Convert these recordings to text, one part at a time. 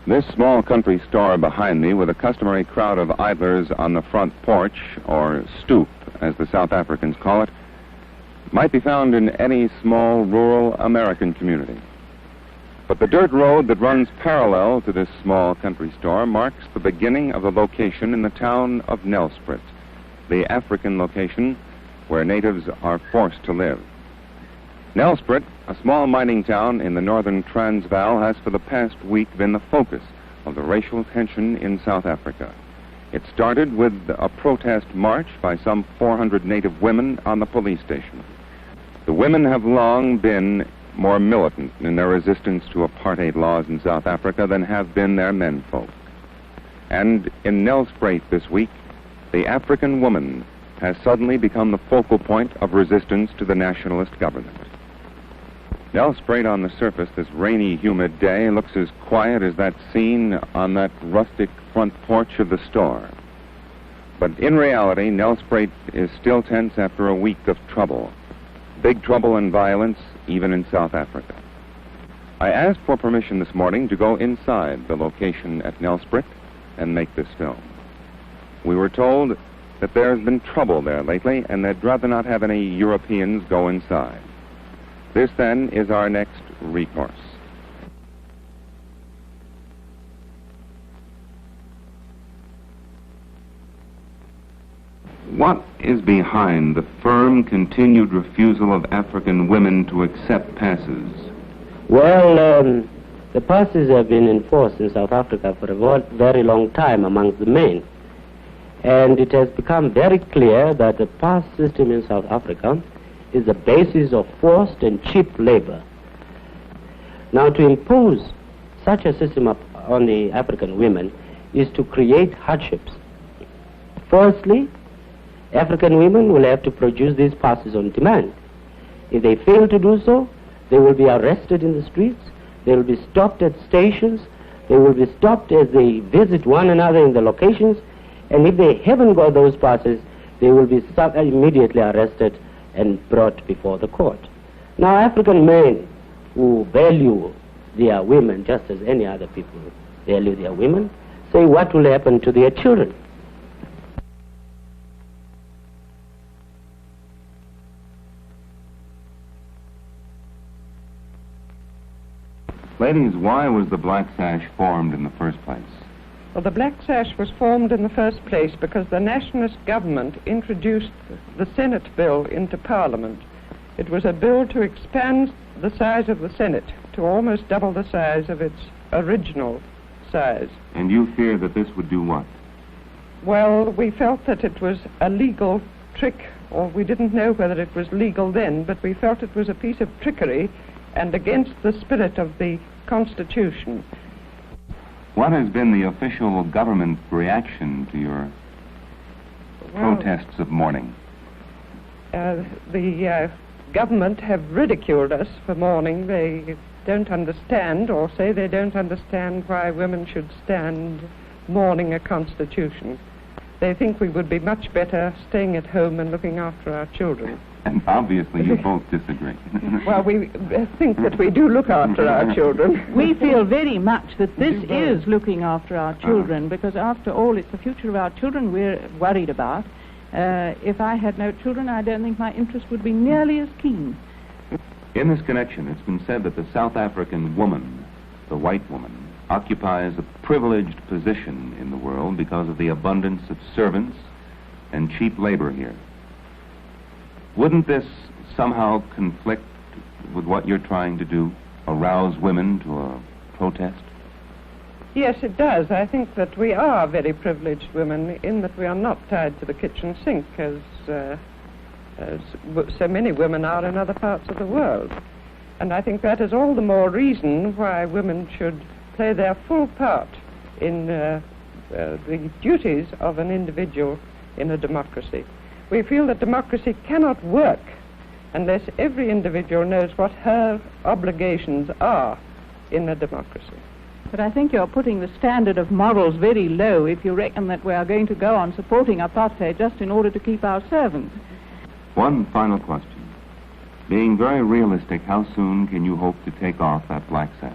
This small country store behind me, with a customary crowd of idlers on the front porch, or stoop, as the South Africans call it, might be found in any small rural American community. But the dirt road that runs parallel to this small country store marks the beginning of the location in the town of Nelspruit, the African location where natives are forced to live. Nelspruit, a small mining town in the northern Transvaal, has for the past week been the focus of the racial tension in South Africa. It started with a protest march by some 400 native women on the police station. The women have long been more militant in their resistance to apartheid laws in South Africa than have been their menfolk. And in Nelspruit this week, the African woman has suddenly become the focal point of resistance to the nationalist government. Nelspruit on the surface this rainy, humid day looks as quiet as that scene on that rustic front porch of the store. But in reality, Nelspruit is still tense after a week of trouble. Big trouble and violence, even in South Africa. I asked for permission this morning to go inside the location at Nelspruit and make this film. We were told that there's been trouble there lately and they'd rather not have any Europeans go inside. This, then, is our next recourse. What is behind the firm, continued refusal of African women to accept passes? Well, the passes have been enforced in South Africa for a very long time amongst the men. And it has become very clear that the pass system in South Africa is the basis of forced and cheap labor. Now, to impose such a system on the African women is to create hardships. Firstly, African women will have to produce these passes on demand. If they fail to do so, they will be arrested in the streets, they will be stopped at stations, they will be stopped as they visit one another in the locations, and if they haven't got those passes, they will be immediately arrested and brought before the court. Now, African men who value their women just as any other people value their women, say what will happen to their children. Ladies, why was the Black Sash formed in the first place? Well, the Black Sash was formed in the first place because the nationalist government introduced the Senate bill into Parliament. It was a bill to expand the size of the Senate to almost double the size of its original size. And you fear that this would do what? Well, we felt that it was a legal trick, or we didn't know whether it was legal then, but we felt it was a piece of trickery and against the spirit of the Constitution. What has been the official government reaction to your protests of mourning? The government have ridiculed us for mourning. They don't understand, or say they don't understand, why women should stand mourning a constitution. They think we would be much better staying at home and looking after our children. And obviously you both disagree. Well, we think that we do look after our children. We feel very much that this is looking after our children, because after all, it's the future of our children we're worried about. If I had no children, I don't think my interest would be nearly as keen. In this connection, it's been said that the South African woman, the white woman, occupies a privileged position in the world because of the abundance of servants and cheap labor here. Wouldn't this somehow conflict with what you're trying to do, arouse women to a protest? Yes, it does. I think that we are very privileged women in that we are not tied to the kitchen sink as so many women are in other parts of the world. And I think that is all the more reason why women should play their full part in the duties of an individual in a democracy. We feel that democracy cannot work unless every individual knows what her obligations are in a democracy. But I think you're putting the standard of morals very low if you reckon that we are going to go on supporting apartheid just in order to keep our servants. One final question. Being very realistic, how soon can you hope to take off that black sash?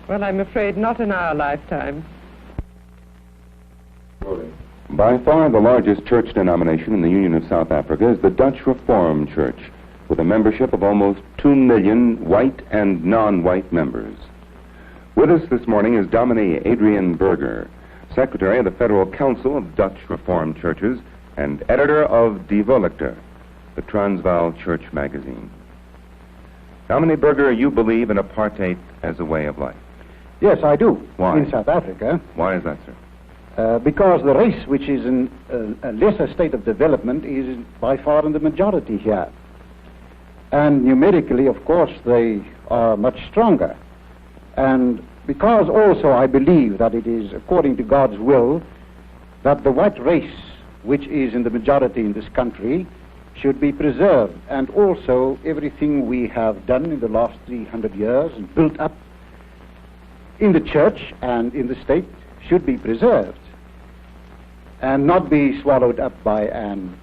Well, I'm afraid not in our lifetime. By far the largest church denomination in the Union of South Africa is the Dutch Reformed Church, with a membership of almost 2 million white and non-white members. With us this morning is Dominee Adrian Berger, Secretary of the Federal Council of Dutch Reformed Churches and editor of Die Volkte, the Transvaal Church magazine. Dominee Berger, you believe in apartheid as a way of life? Yes, I do. Why? In South Africa. Why is that, sir? Because the race, which is in a lesser state of development, is by far in the majority here. And numerically, of course, they are much stronger. And because also I believe that it is according to God's will that the white race, which is in the majority in this country, should be preserved. And also everything we have done in the last 300 years and built up in the church and in the state should be preserved and not be swallowed up by an,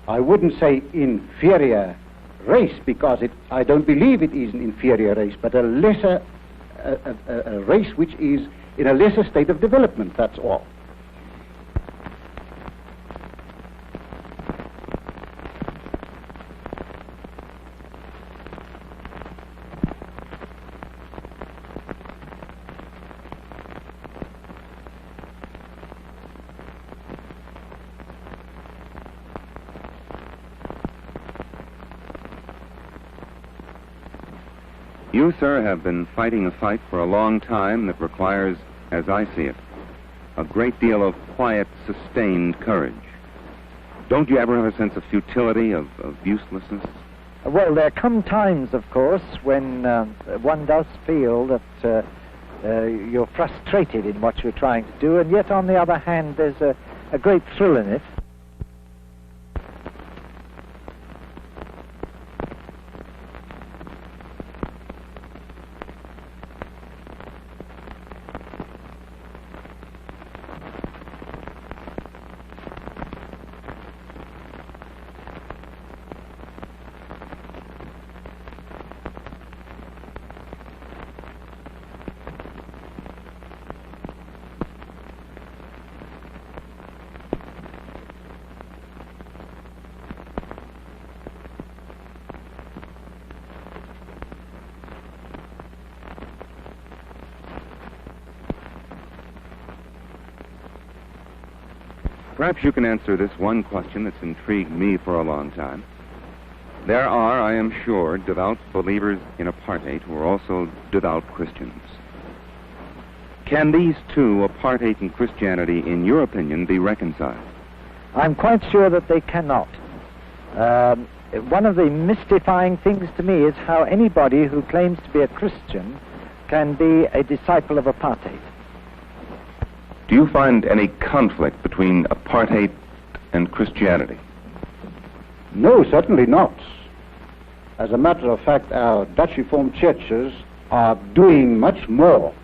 I wouldn't say inferior race, because I don't believe it is an inferior race, but a lesser a race which is in a lesser state of development, that's all. You, sir, have been fighting a fight for a long time that requires, as I see it, a great deal of quiet, sustained courage. Don't you ever have a sense of futility, of uselessness? Well, there come times, of course, when one does feel that you're frustrated in what you're trying to do, and yet, on the other hand, there's a great thrill in it. Perhaps you can answer this one question that's intrigued me for a long time. There are, I am sure, devout believers in apartheid who are also devout Christians. Can these two, apartheid and Christianity, in your opinion, be reconciled? I'm quite sure that they cannot. One of the mystifying things to me is how anybody who claims to be a Christian can be a disciple of apartheid. Do you find any conflict between apartheid and Christianity? No, certainly not. As a matter of fact, our Dutch Reformed churches are doing much more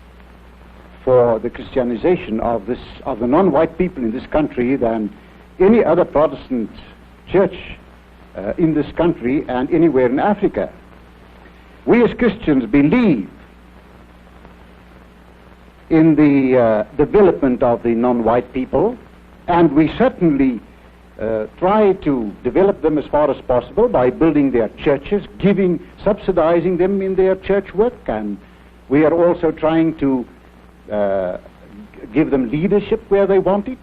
for the Christianization of the non-white people in this country than any other Protestant church in this country and anywhere in Africa. We as Christians believe in the development of the non-white people, and we certainly try to develop them as far as possible by building their churches, subsidizing them in their church work, and we are also trying to give them leadership where they want it.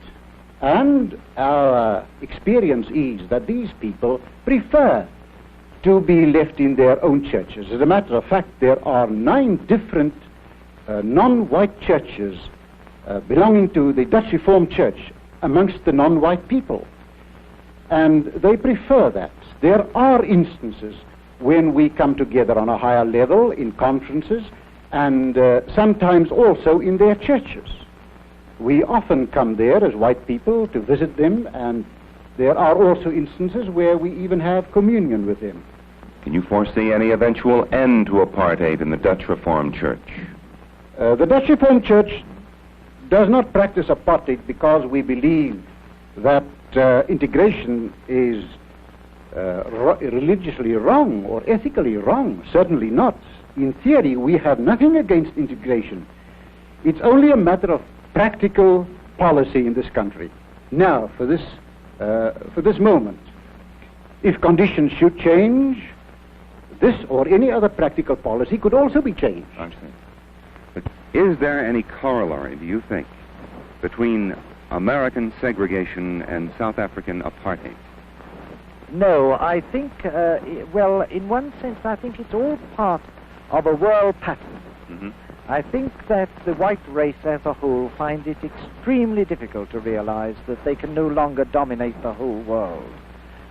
And our experience is that these people prefer to be left in their own churches. As a matter of fact, there are 9 different non-white churches belonging to the Dutch Reformed Church amongst the non-white people. And they prefer that. There are instances when we come together on a higher level in conferences and sometimes also in their churches. We often come there as white people to visit them, and there are also instances where we even have communion with them. Can you foresee any eventual end to apartheid in the Dutch Reformed Church? The Dutch Reformed Church does not practice apartheid because we believe that integration is religiously wrong or ethically wrong. Certainly not. in theory, we have nothing against integration. It's only a matter of practical policy in this country. Now, for this moment, if conditions should change, this or any other practical policy could also be changed. I see. But is there any corollary, do you think, between American segregation and South African apartheid? No, I think, well, in one sense, I think it's all part of a world pattern. Mm-hmm. I think that the white race as a whole find it extremely difficult to realize that they can no longer dominate the whole world.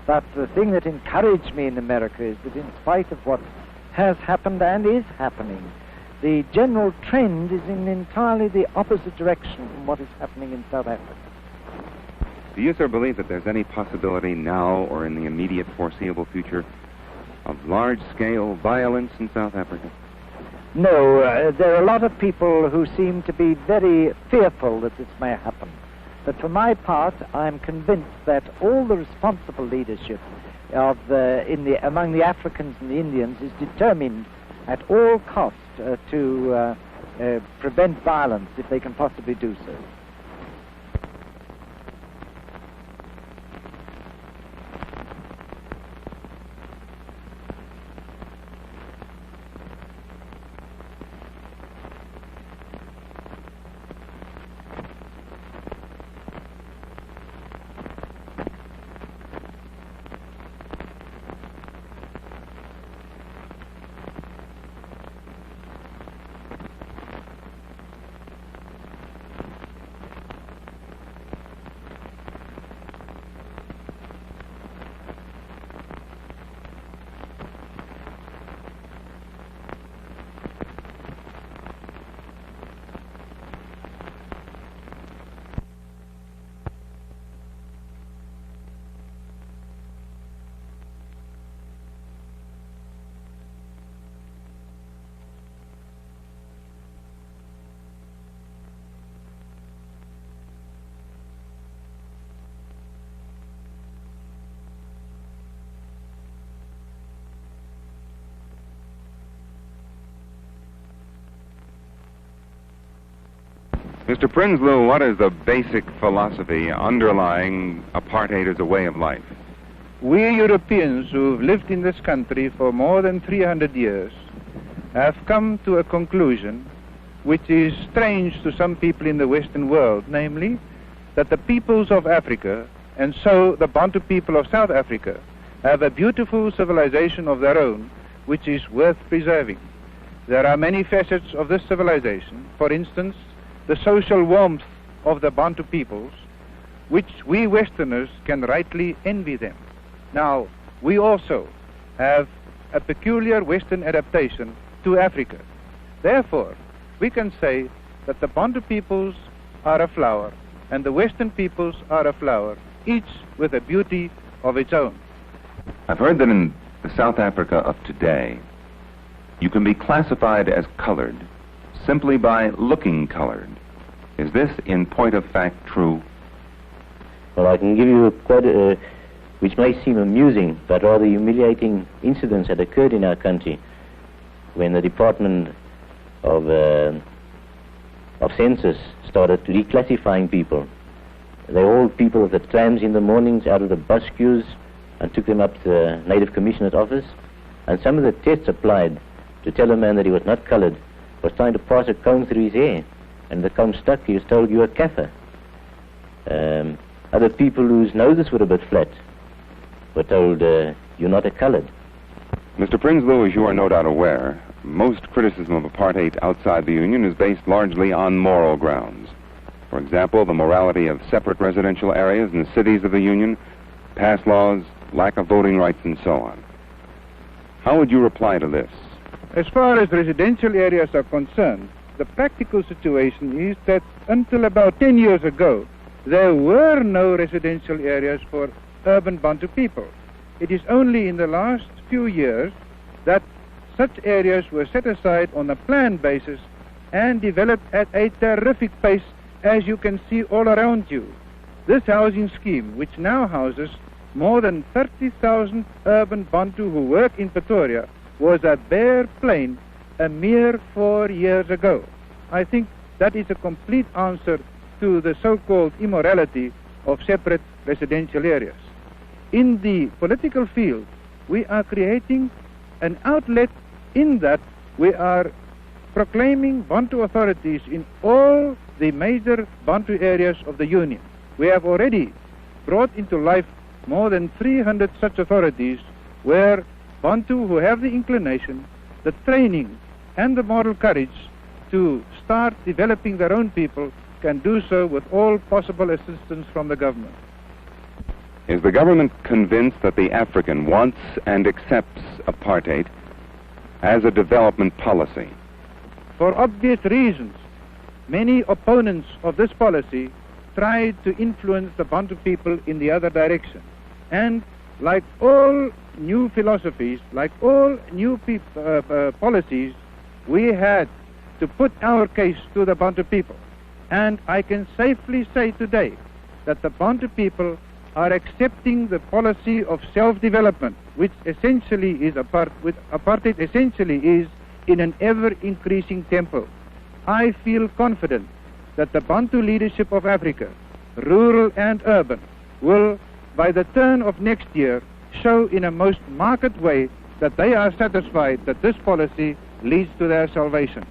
But the thing that encouraged me in America is that in spite of what has happened and is happening, the general trend is in entirely the opposite direction from what is happening in South Africa. Do you, sir, believe that there's any possibility now or in the immediate foreseeable future of large-scale violence in South Africa? No, there are a lot of people who seem to be very fearful that this may happen. But for my part, I'm convinced that all the responsible leadership among the Africans and the Indians is determined at all costs to prevent violence if they can possibly do so. Mr. Prinsloo, what is the basic philosophy underlying apartheid as a way of life? We Europeans who've lived in this country for more than 300 years have come to a conclusion which is strange to some people in the Western world, namely that the peoples of Africa, and so the Bantu people of South Africa, have a beautiful civilization of their own which is worth preserving. There are many facets of this civilization. For instance, the social warmth of the Bantu peoples, which we Westerners can rightly envy them. Now, we also have a peculiar Western adaptation to Africa. Therefore, we can say that the Bantu peoples are a flower and the Western peoples are a flower, each with a beauty of its own. I've heard that in the South Africa of today, you can be classified as colored simply by looking colored. Is this, in point of fact, true? Well, I can give you quite a, which may seem amusing, but rather humiliating incidents that occurred in our country when the Department of Census started reclassifying people. They hauled people with the trams in the mornings out of the bus queues and took them up to the Native Commissioner's office. And some of the tests applied to tell a man that he was not colored was trying to pass a comb through his hair. And the comb stuck, he was told, "You're a Kaffir." Other people whose noses were a bit flat were told, "You're not a colored." Mr. Prinsloo, as you are no doubt aware, most criticism of apartheid outside the Union is based largely on moral grounds. For example, the morality of separate residential areas in the cities of the Union, past laws, lack of voting rights, and so on. How would you reply to this? As far as residential areas are concerned, the practical situation is that until about 10 years ago, there were no residential areas for urban Bantu people. It is only in the last few years that such areas were set aside on a planned basis and developed at a terrific pace, as you can see all around you. This housing scheme, which now houses more than 30,000 urban Bantu who work in Pretoria, was a bare plain a mere 4 years ago. I think that is a complete answer to the so-called immorality of separate residential areas. In the political field, we are creating an outlet in that we are proclaiming Bantu authorities in all the major Bantu areas of the Union. We have already brought into life more than 300 such authorities where Bantu who have the inclination, the training and the moral courage to start developing their own people can do so with all possible assistance from the government. Is the government convinced that the African wants and accepts apartheid as a development policy? For obvious reasons, many opponents of this policy tried to influence the Bantu people in the other direction. And like all new philosophies, like all new policies, we had to put our case to the Bantu people. And I can safely say today that the Bantu people are accepting the policy of self-development, which essentially is apartheid essentially is in an ever-increasing tempo. I feel confident that the Bantu leadership of Africa, rural and urban, will, by the turn of next year, show in a most marked way that they are satisfied that this policy leads to their salvation.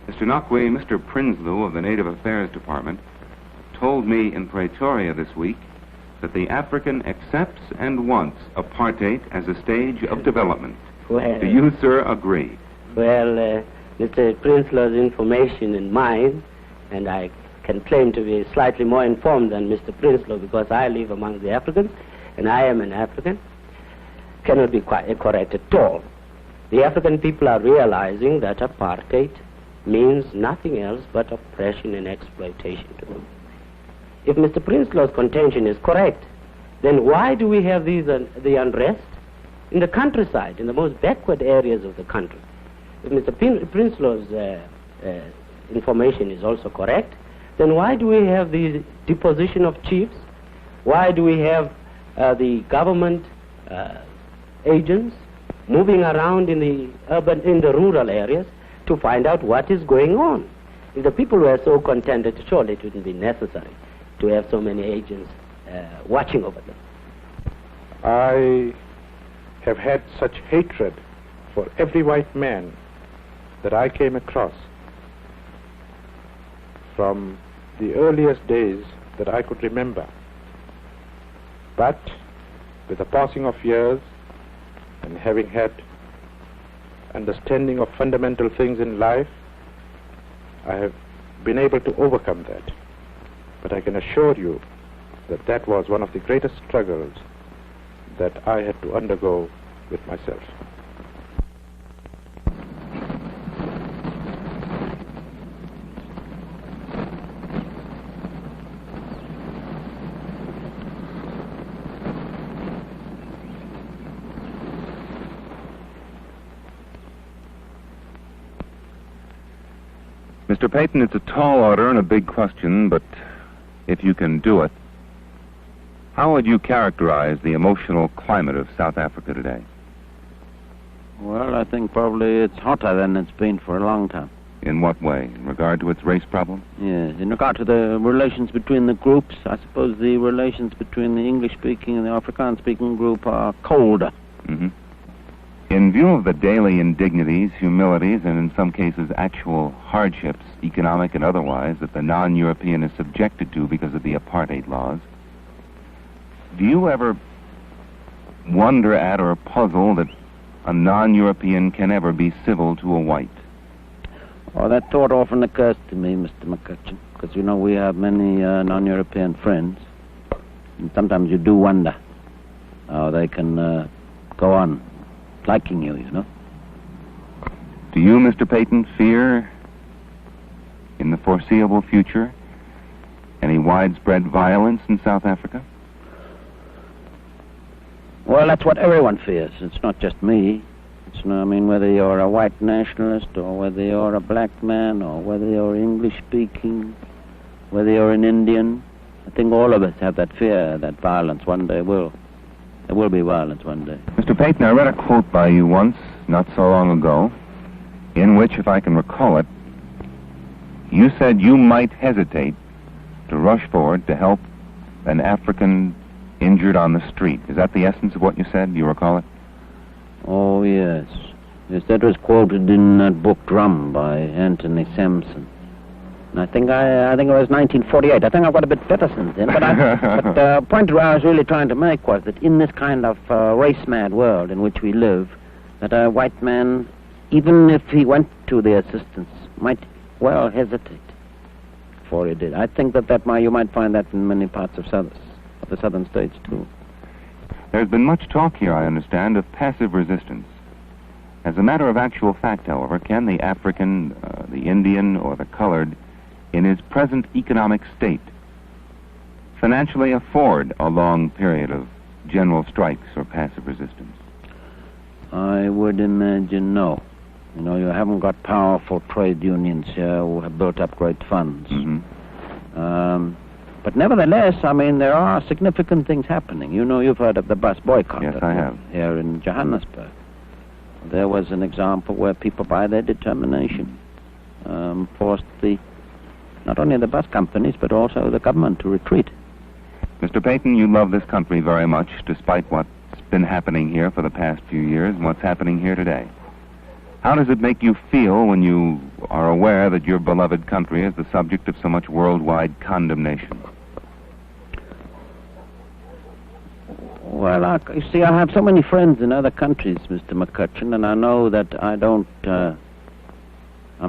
Mr. Nakwe, Mr. Prinsloo of the Native Affairs Department told me in Pretoria this week that the African accepts and wants apartheid as a stage of development. Well, do you, sir, agree? Well, Mr. Prinsloo's information in mine, and I can claim to be slightly more informed than Mr. Prinsloo because I live among the Africans, and I am an African, cannot be quite correct at all. The African people are realizing that apartheid means nothing else but oppression and exploitation to them. If Mr. Prinsloo's contention is correct, then why do we have the unrest in the countryside, in the most backward areas of the country? If Mr. Prinsloo's information is also correct, then why do we have the deposition of chiefs? Why do we have the government agents moving around in the rural areas to find out what is going on? If the people were so contented, surely it wouldn't be necessary to have so many agents watching over them. I have had such hatred for every white man that I came across from the earliest days that I could remember. But with the passing of years and having had understanding of fundamental things in life, I have been able to overcome that. But I can assure you that that was one of the greatest struggles that I had to undergo with myself. Mr. Payton, it's a tall order and a big question, but if you can do it, how would you characterize the emotional climate of South Africa today? Well, I think probably it's hotter than it's been for a long time. In what way? In regard to its race problem? Yes, in regard to the relations between the groups, I suppose the relations between the English-speaking and the Afrikaans-speaking group are colder. Mm-hmm. In view of the daily indignities, humilities, and in some cases actual hardships, economic and otherwise, that the non-European is subjected to because of the apartheid laws, do you ever wonder at or puzzle that a non-European can ever be civil to a white? Oh, that thought often occurs to me, Mr. McCutcheon, because, you know, we have many non-European friends, and sometimes you do wonder how they can go on liking you, you know. Do you, Mr. Payton, fear in the foreseeable future any widespread violence in South Africa? Well, that's what everyone fears. It's not just me. It's not, I mean, whether you're a white nationalist or whether you're a black man or whether you're English-speaking, whether you're an Indian, I think all of us have that fear that violence one day will. There will be violence one day. Mr. Payton, I read a quote by you once, not so long ago, in which, if I can recall it, you said you might hesitate to rush forward to help an African injured on the street. Is that the essence of what you said? Do you recall it? Oh, yes. Yes, that was quoted in that book Drum by Anthony Sampson. And I think it was 1948. I think I've got a bit better since then. But the point I was really trying to make was that in this kind of race-mad world in which we live, that a white man, even if he went to the assistance, might well hesitate before he did. I think that you might find that in many parts of the southern states, too. There's been much talk here, I understand, of passive resistance. As a matter of actual fact, however, can the African, the Indian, or the colored, in his present economic state, financially afford a long period of general strikes or passive resistance? I would imagine no. You know, you haven't got powerful trade unions here who have built up great funds. Mm-hmm. But nevertheless, I mean, there are significant things happening. You know, you've heard of the bus boycott. Yes, I have. Here in Johannesburg. There was an example where people, by their determination, forced not only the bus companies, but also the government to retreat. Mr. Payton, you love this country very much, despite what's been happening here for the past few years and what's happening here today. How does it make you feel when you are aware that your beloved country is the subject of so much worldwide condemnation? Well, you see, I have so many friends in other countries, Mr. McCutcheon, and I know that I'm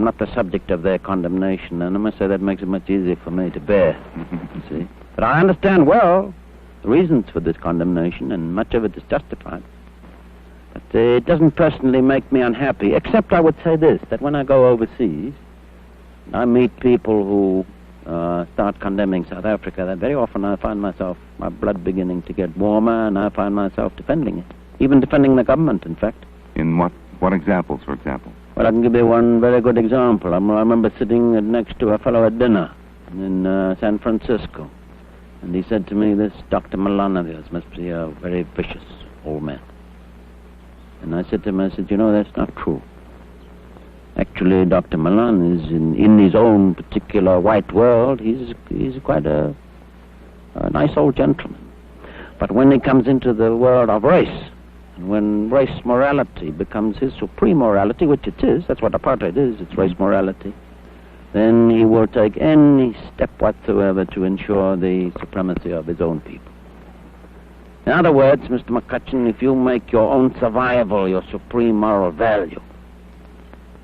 not the subject of their condemnation, and I must say that makes it much easier for me to bear, you see. But I understand well the reasons for this condemnation, and much of it is justified. But it doesn't personally make me unhappy, except I would say this, that when I go overseas, I meet people who start condemning South Africa, that very often I find my blood beginning to get warmer, and I find myself defending it. Even defending the government, in fact. In what examples, for example? Well, I can give you one very good example. I remember sitting next to a fellow at dinner in San Francisco, and he said to me, this Dr. Milan of yours must be a very vicious old man. And I said to him, you know, that's not true. Actually, Dr. Milan is in his own particular white world, he's quite a nice old gentleman. But when he comes into the world of race, and when race morality becomes his supreme morality, which it is, that's what apartheid is, it's race morality, then he will take any step whatsoever to ensure the supremacy of his own people. In other words, Mr. McCutcheon, if you make your own survival your supreme moral value,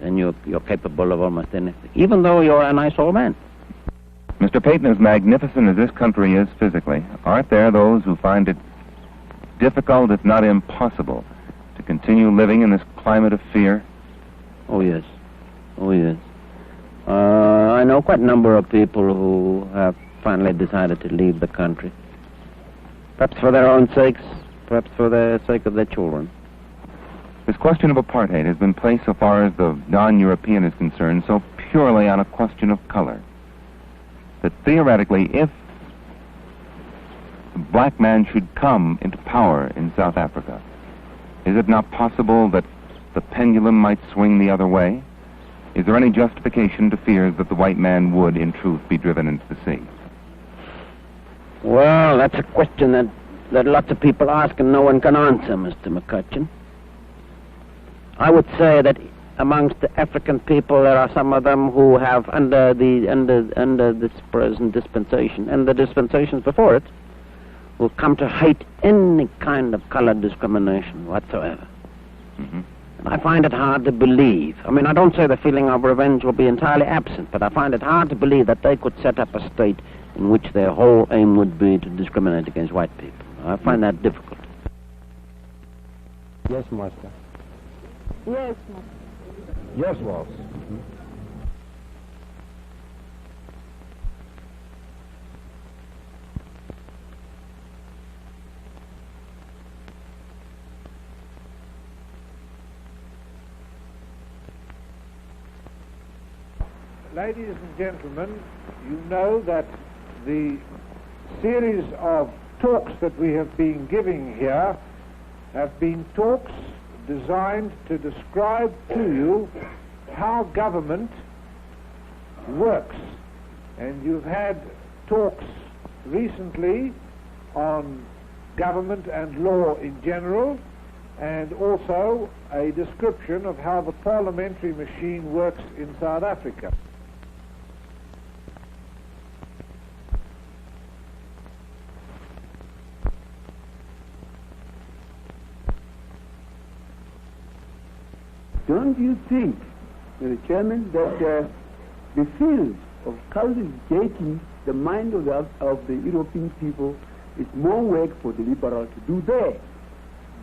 then you're capable of almost anything, even though you're a nice old man. Mr. Payton, as magnificent as this country is physically, aren't there those who find it difficult, if not impossible, to continue living in this climate of fear? Oh, yes. Oh, yes. I know quite a number of people who have finally decided to leave the country. Perhaps for their own sakes, perhaps for the sake of their children. This question of apartheid has been placed, so far as the non-European is concerned, so purely on a question of color, that theoretically, if a black man should come into power in South Africa, is it not possible that the pendulum might swing the other way? Is there any justification to fears that the white man would, in truth, be driven into the sea? Well, that's a question that lots of people ask and no one can answer, Mr. McCutcheon. I would say that amongst the African people, there are some of them who have, under this present dispensation and the dispensations before it, will come to hate any kind of color discrimination whatsoever. Mm-hmm. And I find it hard to believe. I mean, I don't say the feeling of revenge will be entirely absent, but I find it hard to believe that they could set up a state in which their whole aim would be to discriminate against white people. I find that difficult. Yes, Master. Yes, Master. Yes, Waltz. Ladies and gentlemen, you know that the series of talks that we have been giving here have been talks designed to describe to you how government works. And you've had talks recently on government and law in general, and also a description of how the parliamentary machine works in South Africa. Don't you think, Mr. Chairman, that the field of cultivating the mind of the European people is more work for the liberal to do there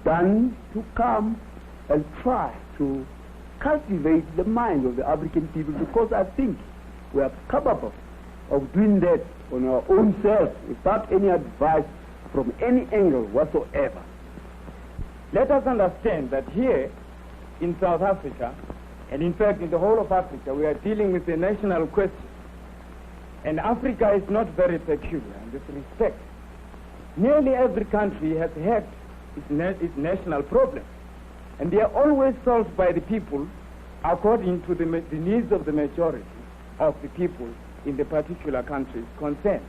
than to come and try to cultivate the mind of the African people, because I think we are capable of doing that on our own self without any advice from any angle whatsoever. Let us understand that here in South Africa, and in fact in the whole of Africa, we are dealing with a national question. And Africa is not very peculiar in this respect. Nearly every country has had its national problems, and they are always solved by the people according to the needs of the majority of the people in the particular countries concerned.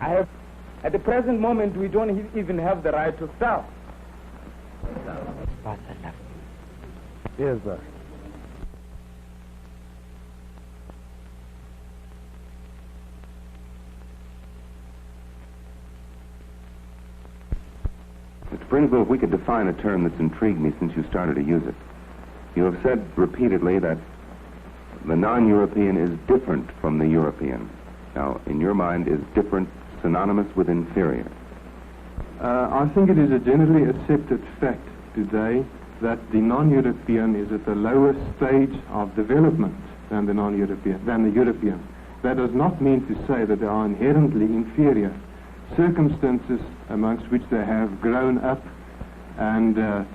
At the present moment, we don't even have the right to starve. Yes, sir. Mr. Brinslow, if we could define a term that's intrigued me since you started to use it. You have said repeatedly that the non-European is different from the European. Now, in your mind, is different synonymous with inferior? I think it is a generally accepted fact today that the non-European is at a lower stage of development than the European. That does not mean to say that they are inherently inferior. Circumstances amongst which they have grown up and, their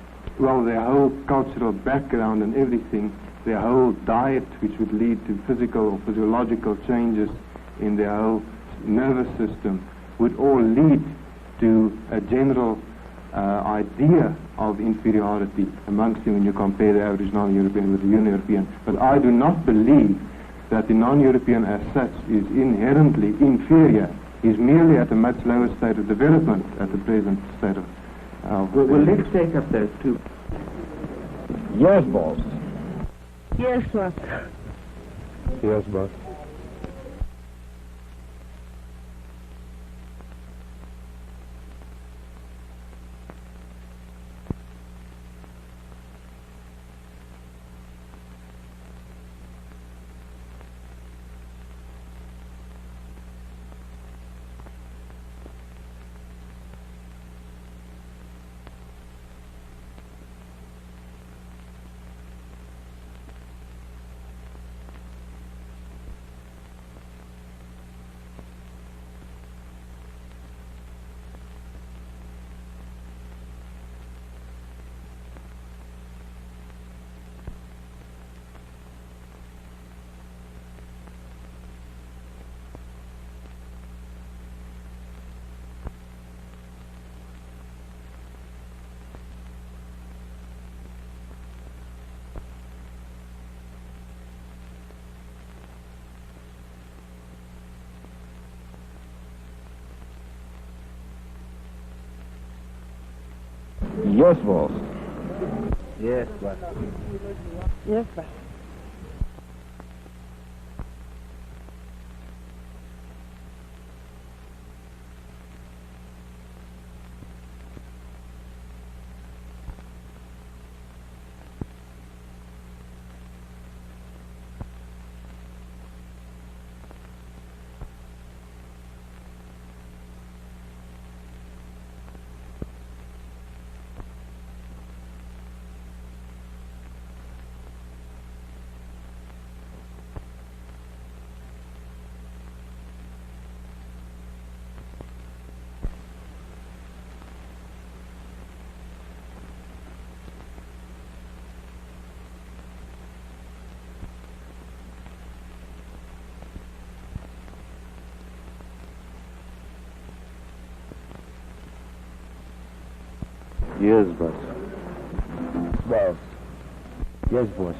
whole cultural background and everything, their whole diet, which would lead to physical or physiological changes in their whole nervous system, would all lead to a general idea of inferiority amongst them when you compare the average non-European with the European. But I do not believe that the non-European as such is inherently inferior. He's merely at a much lower state of development at the present state of... Well, let's take up those two. Yes, boss. Yes, boss. Yes, boss. Yes, boss. Yes, boss. Yes, boss. Yes, boss. Boss. Yes, boss.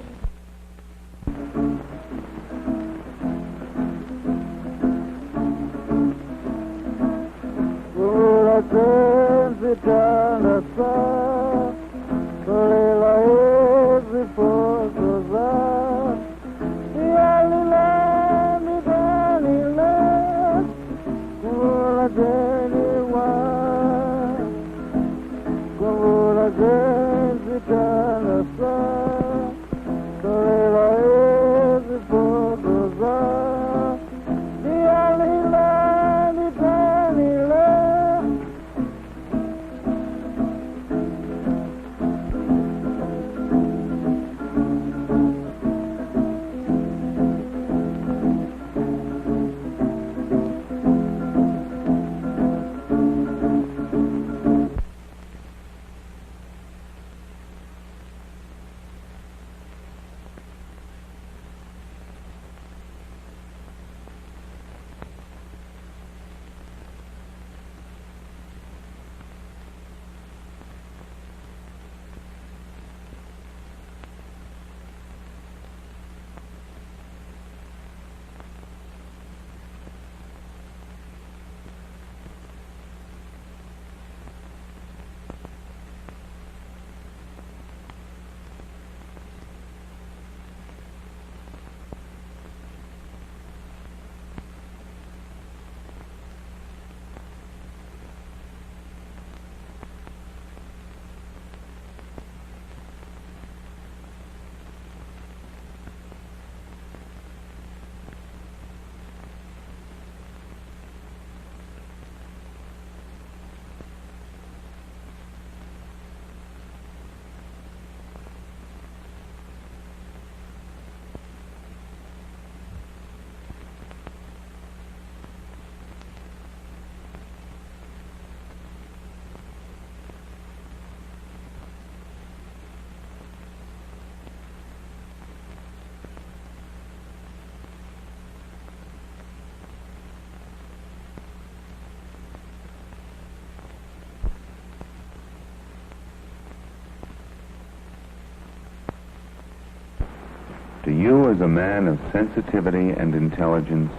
you, as a man of sensitivity and intelligence,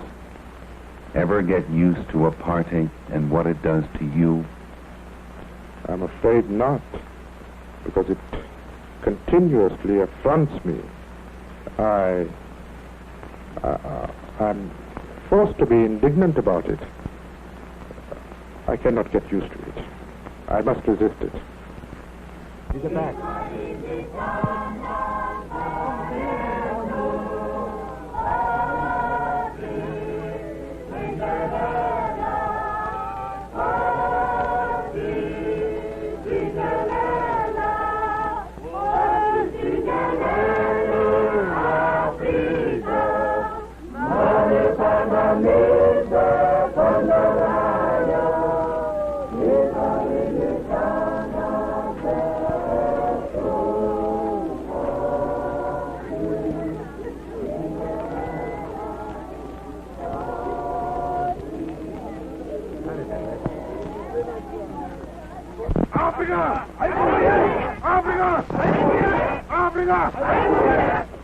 ever get used to apartheid and what it does to you? I'm afraid not, because it continuously affronts me. I'm forced to be indignant about it. I cannot get used to it. I must resist it. He's a back. Africa! Africa! Africa!